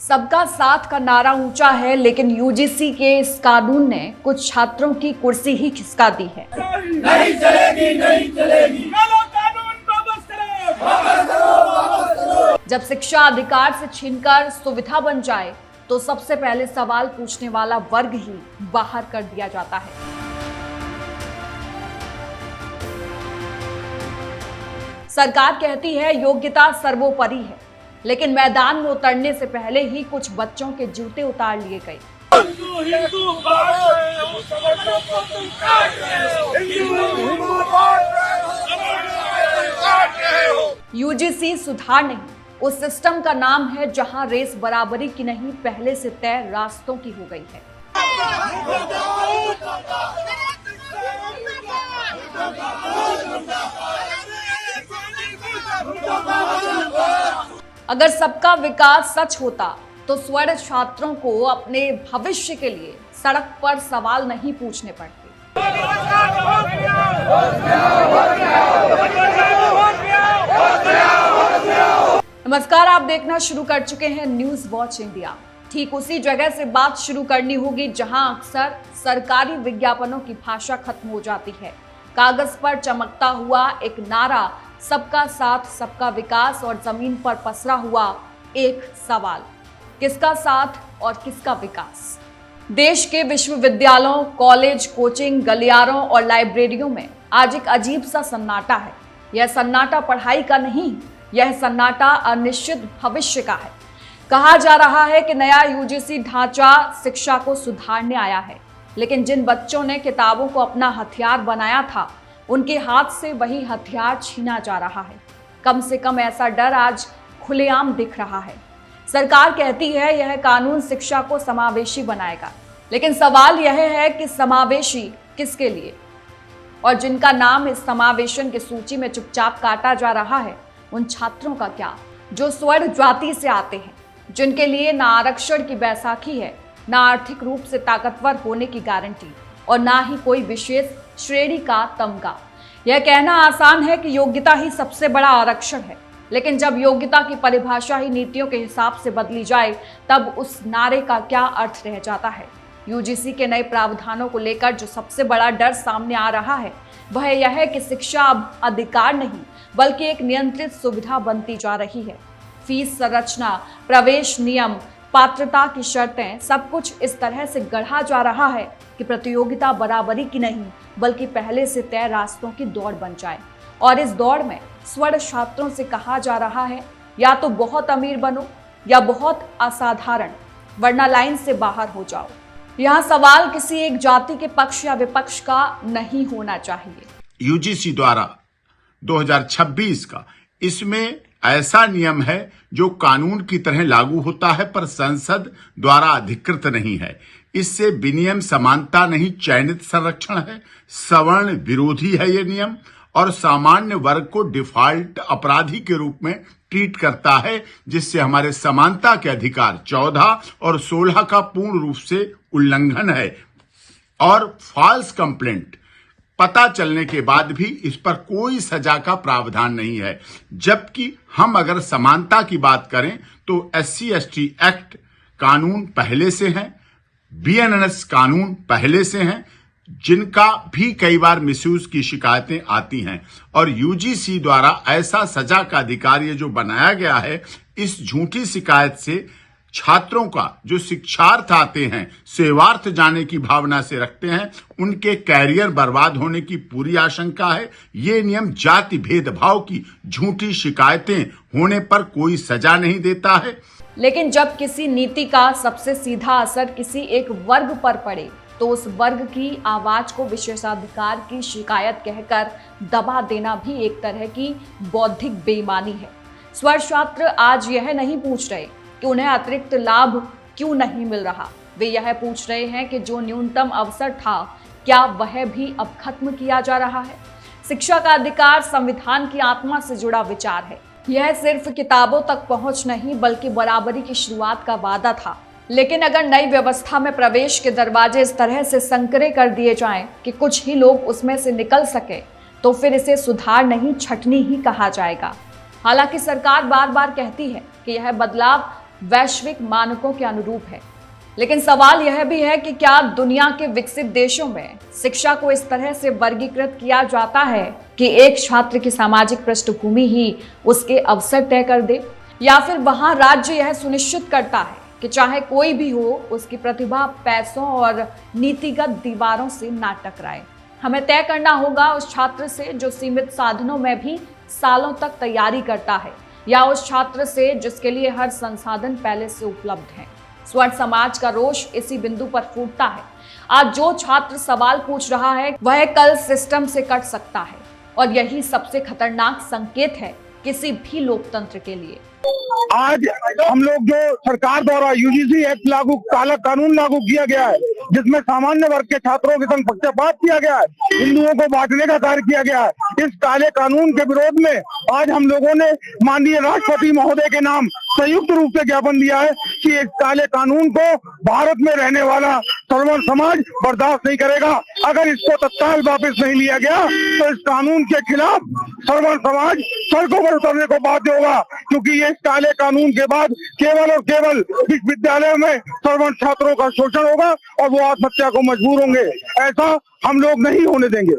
सबका साथ का नारा ऊंचा है, लेकिन यूजीसी के इस कानून ने कुछ छात्रों की कुर्सी ही खिसका दी है। नहीं चलेगी, नहीं चलेगी। कानून वापस करो, वापस करो, वापस करो। जब शिक्षा अधिकार से छीनकर सुविधा बन जाए तो सबसे पहले सवाल पूछने वाला वर्ग ही बाहर कर दिया जाता है। सरकार कहती है योग्यता सर्वोपरि है, लेकिन मैदान में उतरने से पहले ही कुछ बच्चों के जूते उतार लिए गए। यूजीसी सुधार नहीं, उस सिस्टम का नाम है जहां रेस बराबरी की नहीं, पहले से तय रास्तों की हो गई है। अगर सबका विकास सच होता तो स्वर्ण छात्रों को अपने भविष्य के लिए सड़क पर सवाल नहीं पूछने पड़ते। नमस्कार, आप देखना शुरू कर चुके हैं न्यूज वॉच इंडिया। ठीक उसी जगह से बात शुरू करनी होगी जहां अक्सर सरकारी विज्ञापनों की भाषा खत्म हो जाती है। कागज पर चमकता हुआ एक नारा, सबका साथ सबका विकास, और जमीन पर पसरा हुआ एक सवाल, किसका साथ और किसका विकास। देश के विश्वविद्यालयों, कॉलेज, कोचिंग, गलियारों और लाइब्रेरियों में आज एक अजीब सा सन्नाटा है। यह सन्नाटा पढ़ाई का नहीं, यह सन्नाटा अनिश्चित भविष्य का है। कहा जा रहा है कि नया यूजीसी ढांचा शिक्षा को सुधारने आया है, लेकिन जिन बच्चों ने किताबों को अपना हथियार बनाया था, उनके हाथ से वही हथियार छीना जा रहा है। कम से कम ऐसा डर आज खुलेआम दिख रहा है। सरकार कहती है यह कानून शिक्षा को समावेशी बनाएगा, लेकिन सवाल यह है कि समावेशी किसके लिए, और जिनका नाम इस समावेशन की सूची में चुपचाप काटा जा रहा है, उन छात्रों का क्या जो स्वर्ण जाति से आते हैं, जिनके लिए ना आरक्षण की बैसाखी है, ना आर्थिक रूप से ताकतवर होने की गारंटी, और ना ही कोई विशेष श्रेणी का तमगा। यह कहना आसान है कि योग्यता ही सबसे बड़ा आरक्षण है, लेकिन जब योग्यता की परिभाषा ही नीतियों के हिसाब से बदली जाए, तब उस नारे का क्या अर्थ रह जाता है। यूजीसी के नए प्रावधानों को लेकर जो सबसे बड़ा डर सामने आ रहा है, वह यह है कि शिक्षा अब अधिकार नहीं, बल्कि एक नियंत्रित सुविधा बनती जा रही है। फीस संरचना, प्रवेश नियम, पात्रता की शर्तें, सब कुछ इस तरह से गढ़ा जा रहा है कि प्रतियोगिता बराबरी की नहीं, बल्कि पहले से तय रास्तों की दौड़ बन जाए। और इस दौड़ में स्वर्ण छात्रों से कहा जा रहा है, या तो बहुत अमीर बनो या बहुत असाधारण, वरना लाइन से बाहर हो जाओ। यहाँ सवाल किसी एक जाति के पक्ष या विपक्ष का नहीं होना चाहिए। यूजीसी द्वारा 2026 का इसमें ऐसा नियम है जो कानून की तरह लागू होता है, पर संसद द्वारा अधिकृत नहीं है। इससे विनियम समानता नहीं, चयनित संरक्षण है। सवर्ण विरोधी है ये नियम, और सामान्य वर्ग को डिफॉल्ट अपराधी के रूप में ट्रीट करता है, जिससे हमारे समानता के अधिकार 14 और 16 का पूर्ण रूप से उल्लंघन है। और फॉल्स कंप्लेंट पता चलने के बाद भी इस पर कोई सजा का प्रावधान नहीं है। जबकि हम अगर समानता की बात करें तो SC/ST एक्ट कानून पहले से हैं, BNS कानून पहले से हैं, जिनका भी कई बार मिसयूज की शिकायतें आती हैं। और यूजीसी द्वारा ऐसा सजा का अधिकार ये जो बनाया गया है, इस झूठी शिकायत से छात्रों का जो शिक्षार्थ आते हैं, सेवार्थ जाने की भावना से रखते हैं, उनके कैरियर बर्बाद होने की पूरी आशंका है। ये नियम जाति भेदभाव की झूठी शिकायतें होने पर कोई सजा नहीं देता है। लेकिन जब किसी नीति का सबसे सीधा असर किसी एक वर्ग पर पड़े, तो उस वर्ग की आवाज को विशेषाधिकार की शिकायत कहकर दबा देना भी एक तरह की बौद्धिक बेईमानी है। स्वर्ण छात्र आज यह नहीं पूछ रहे कि उन्हें अतिरिक्त लाभ क्यों नहीं मिल रहा, वे यह पूछ रहे हैं कि जो न्यूनतम अवसर था, क्या वह भी अब खत्म किया जा रहा है। शिक्षा का अधिकार संविधान की आत्मा से जुड़ा विचार है। यह सिर्फ किताबों तक पहुंच नहीं, बल्कि बराबरी की शुरुआत का वादा था। लेकिन अगर नई व्यवस्था में प्रवेश के दरवाजे इस तरह से संकरे कर दिए जाएं कि कुछ ही लोग उसमें से निकल सके, तो फिर इसे सुधार नहीं, छटनी ही कहा जाएगा। हालांकि सरकार बार बार कहती है कि यह बदलाव वैश्विक मानकों के अनुरूप है। लेकिन सवाल यह भी है कि क्या दुनिया के विकसित देशों में शिक्षा को इस तरह से वर्गीकृत किया जाता है कि एक छात्र की सामाजिक पृष्ठभूमि ही उसके अवसर तय कर दे, या फिर वहां राज्य यह सुनिश्चित करता है कि चाहे कोई भी हो, उसकी प्रतिभा पैसों और नीतिगत दीवारों से ना टकराए। हमें तय करना होगा उस छात्र से जो सीमित साधनों में भी सालों तक तैयारी करता है, या उस छात्र से जिसके लिए हर संसाधन पहले से उपलब्ध है। स्वर्ण समाज का रोष इसी बिंदु पर फूटता है। आज जो छात्र सवाल पूछ रहा है वह कल सिस्टम से कट सकता है, और यही सबसे खतरनाक संकेत है किसी भी लोकतंत्र के लिए। आज हम लोग जो सरकार द्वारा यूजीसी एक्ट लागू, काला कानून लागू किया गया है, जिसमें सामान्य वर्ग के छात्रों के संग पक्षपात किया गया है, हिंदुओं को बांटने का कार्य किया गया है, इस काले कानून के विरोध में आज हम लोगों ने माननीय राष्ट्रपति महोदय के नाम संयुक्त रूप से ज्ञापन दिया है कि इस काले कानून को भारत में रहने वाला सर्वण समाज बर्दाश्त नहीं करेगा। अगर इसको तत्काल वापस नहीं लिया गया तो इस कानून के खिलाफ सर्वण समाज सड़कों पर उतरने को बाध्य होगा, क्योंकि ये इस काले कानून के बाद केवल और केवल विश्वविद्यालयों में सर्वण छात्रों का शोषण होगा और वो आत्महत्या को मजबूर होंगे। ऐसा हम लोग नहीं होने देंगे।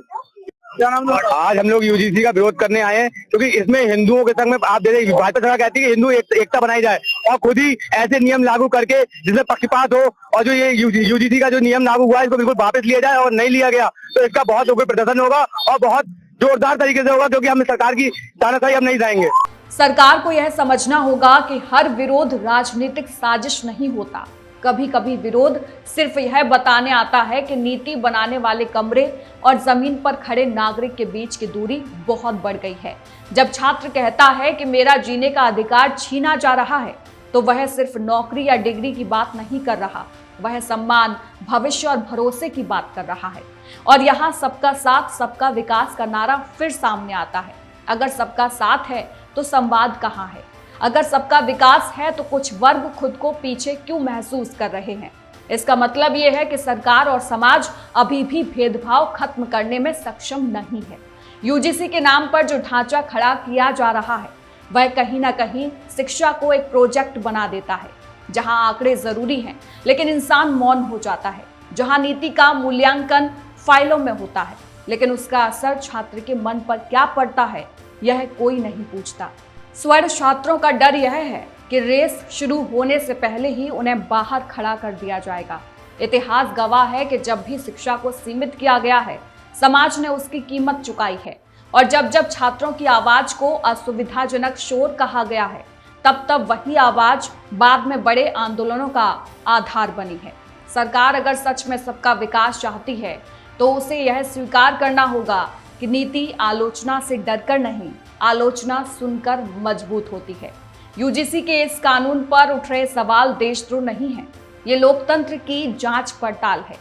क्या नाम है? आज हम लोग यूजीसी का विरोध करने आए हैं, क्योंकि इसमें हिंदुओं के संग में आप देखिए भाजपा सरकार कहती है कि हिंदू एकता बनाई जाए, और खुद ही ऐसे नियम लागू करके जिसमें पक्षपात हो, और जो ये यूजीसी का जो नियम लागू हुआ है इसको बिल्कुल वापस लिया जाए, और नहीं लिया गया तो इसका बहुत उग्र प्रदर्शन होगा और बहुत जोरदार तरीके से होगा, क्योंकि हम सरकार की तानाशाही हम नहीं जाएंगे। सरकार को यह समझना होगा कि हर विरोध राजनीतिक साजिश नहीं होता। कभी कभी विरोध सिर्फ यह बताने आता है कि नीति बनाने वाले कमरे और जमीन पर खड़े नागरिक के बीच की दूरी बहुत बढ़ गई है। जब छात्र कहता है कि मेरा जीने का अधिकार छीना जा रहा है, तो वह सिर्फ नौकरी या डिग्री की बात नहीं कर रहा, वह सम्मान, भविष्य और भरोसे की बात कर रहा है। और यहाँ सबका साथ सबका विकास का नारा फिर सामने आता है। अगर सबका साथ है तो संवाद कहाँ है? अगर सबका विकास है तो कुछ वर्ग खुद को पीछे क्यों महसूस कर रहे हैं? इसका मतलब यह है कि सरकार और समाज अभी भी भेदभाव खत्म करने में सक्षम नहीं है। यूजीसी के नाम पर जो ढांचा खड़ा किया जा रहा है वह कहीं ना कहीं शिक्षा को एक प्रोजेक्ट बना देता है, जहां आंकड़े जरूरी हैं लेकिन इंसान मौन हो जाता है, जहां नीति का मूल्यांकन फाइलों में होता है लेकिन उसका असर छात्र के मन पर क्या पड़ता है यह कोई नहीं पूछता। स्वर्ण छात्रों का डर यह है कि रेस शुरू होने से पहले ही उन्हें बाहर खड़ा कर दिया जाएगा। इतिहास गवाह है कि जब भी शिक्षा को सीमित किया गया है, समाज ने उसकी कीमत चुकाई है, और जब जब छात्रों की आवाज को असुविधाजनक शोर कहा गया है, तब तब वही आवाज बाद में बड़े आंदोलनों का आधार बनी है। सरकार अगर सच में सबका विकास चाहती है तो उसे यह स्वीकार करना होगा कि नीति आलोचना से डरकर नहीं, आलोचना सुनकर मजबूत होती है। यूजीसी के इस कानून पर उठ रहे सवाल देशद्रोह नहीं है, ये लोकतंत्र की जांच पड़ताल है।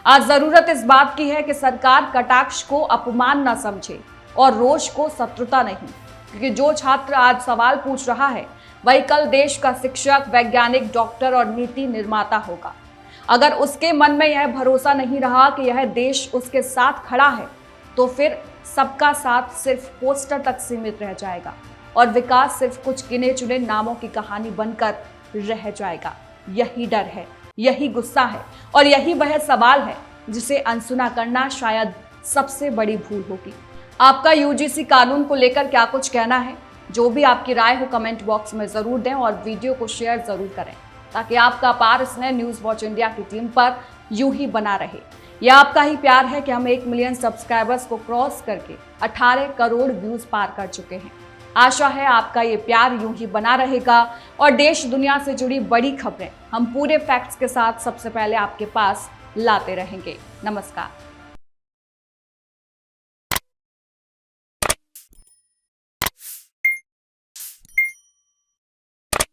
आज जरूरत इस बात की है कि सरकार कटाक्ष को अपमान न समझे और रोष को शत्रुता नहीं, क्योंकि जो छात्र आज सवाल पूछ रहा है वही कल देश का शिक्षक, वैज्ञानिक, डॉक्टर और नीति निर्माता होगा। अगर उसके मन में यह भरोसा नहीं रहा कि यह देश उसके साथ खड़ा है, तो फिर सबका साथ सिर्फ पोस्टर तक सीमित रह जाएगा और विकास सिर्फ कुछ गिने चुने नामों की कहानी बनकर रह जाएगा। यही डर है, यही गुस्सा है और यही वह सवाल है जिसे अनसुना करना शायद सबसे बड़ी भूल होगी। आपका यूजीसी कानून को लेकर क्या कुछ कहना है? जो भी आपकी राय हो कमेंट बॉक्स में जरूर दें और वीडियो को शेयर जरूर करें, ताकि आपका पार स्नेह न्यूज वॉच इंडिया की टीम पर यूं ही बना रहे। यह आपका ही प्यार है कि हम 1 मिलियन सब्सक्राइबर्स को क्रॉस करके 18 करोड़ व्यूज पार कर चुके हैं। आशा है आपका ये प्यार यूं ही बना रहेगा और देश दुनिया से जुड़ी बड़ी खबरें हम पूरे फैक्ट्स के साथ सबसे पहले आपके पास लाते रहेंगे। नमस्कार।